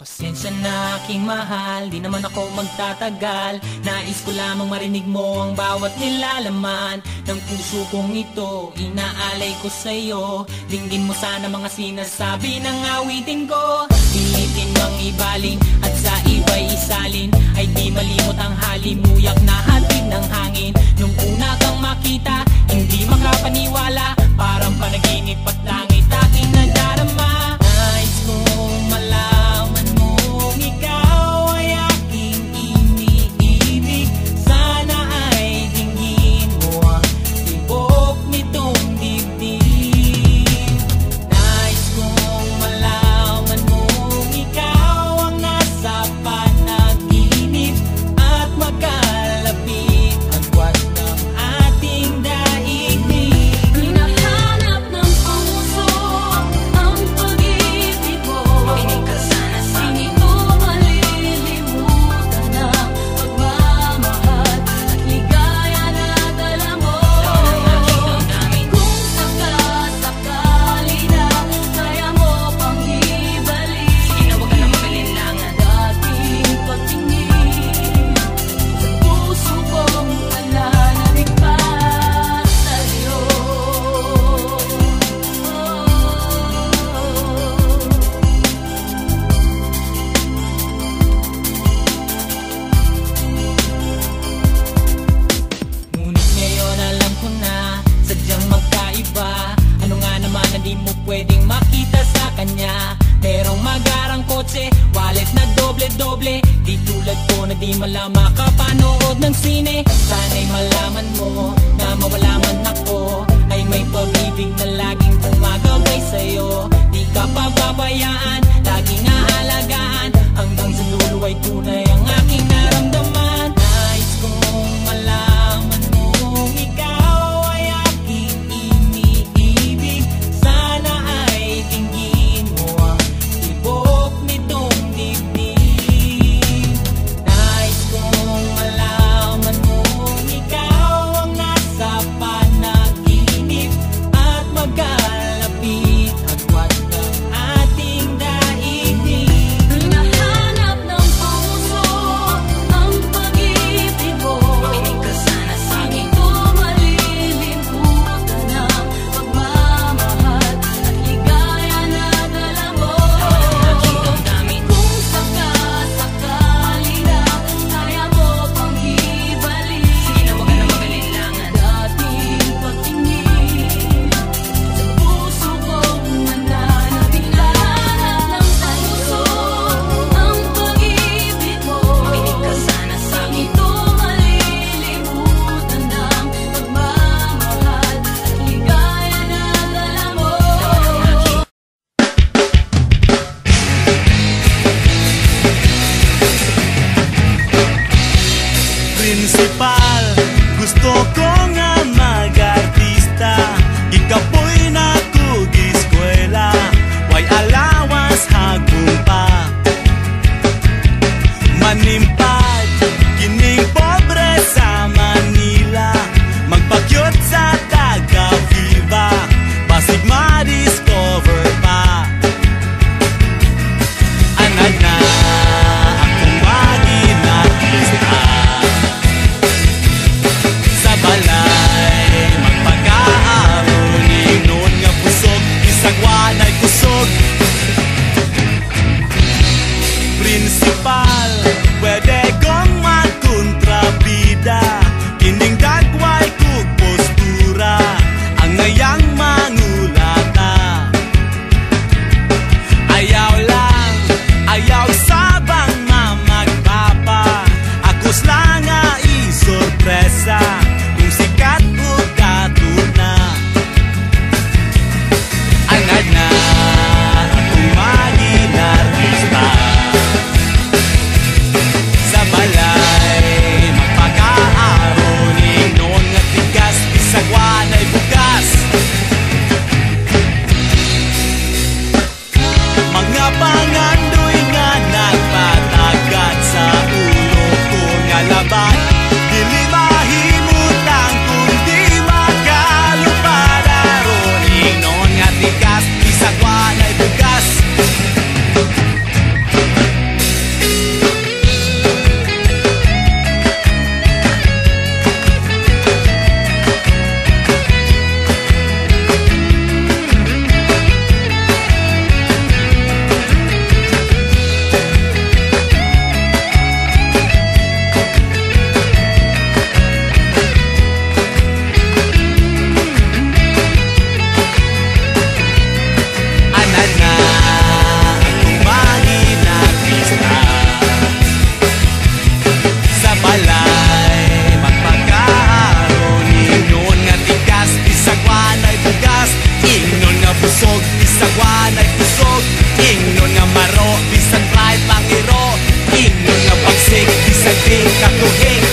Pasensya na aking mahal, di naman ako magtatagal. Nais ko lamang marinig mo ang bawat nilalaman ng puso kong ito, inaalay ko sa'yo. Dinggin mo sana mga sinasabi ng awitin ko. Pilitin mang ibaling at sa iba'y isalin, ay di malimot ang halimuyak na hatid ng hangin. Nung una kang makita, hindi makapaniwala, parang panaginip at langit aking nadarama. Nais kong malaman mong ikaw ay aking iniibig. Sana ay dinggin mo ang tibok nitong dibdib. Nais kong malaman mong ikaw ang nasa panaginip at magkalapit agwat ng ating daigdig. Hinahanap ng puso ang pag-ibig mo. Makinig ka sana sa akin. Hindi ko malilimutan ang pagmamahal at ligaya na dala mo. Kung sakasakali na kaya mo pang ibalik, sige na huwag ka na mag-alinlangan. Dating pagtingin sa puso kong nananabik pa sa'yo. Ngunit ngayon alam ko na sadyang magkaiba. Ano nga naman na di mo pwedeng makita sa kanya? Merong magarang kotse, wallet na doble-doble, di tulad ko na di malama kapanood ng sine. Sana'y malaman mo na mawala man ako, ay may pag-ibig na laging gumagabay sa'yo. Di ka pababayaan, laging aalagaan, hanggang sa dulo ay tunay ang aking naramdaman. Nais kong malaman mong ikaw ay aking iniibig. Sana ay dinggin mo ang tibok nitong dibdib. Nais kong malaman mong ikaw ang nasa panaginip at magkalapit agwat ng ating daigdig. Hinahanap ng puso ang pag-ibig mo. Makinig ka sana sa akin. Hindi ko malilimutan ang pagmamahal at ligaya na dala mo. Kung sakasakali na kaya mo pang ibalik, sige na huwag ka na mag-alinlangan. Dating pagtingin sa puso kong nananabik. Hinahanap ng puso ang pag-ibig mo. Makinig ka sana sa akin. Hindi ko malilimutan ang pagmamahal at ligaya na dala mo. Principal, gusto ko nga mag-artista. Ikapoy na kug-eskwela, way alawas hagong pa. Manimpad, kining pobre sa Manila, magpakyot sa taga-Viva, basig ma-discover pa. Anad na akong maging artista. Sa balay, magpag-aaron, inon nga pusog, isang wanay kusog. Principal, pwede kong magkontrabida, kining dagway kug postura, ang ngayang mangulata. Ayaw lang, ayaw sabang mamagpapa, akos lang nga isorpresa, kung sikat o katuna. Anad na akong maging artista. laro, bisag kahit pangiro. Ingon nga pagsik, bisag di katuhing.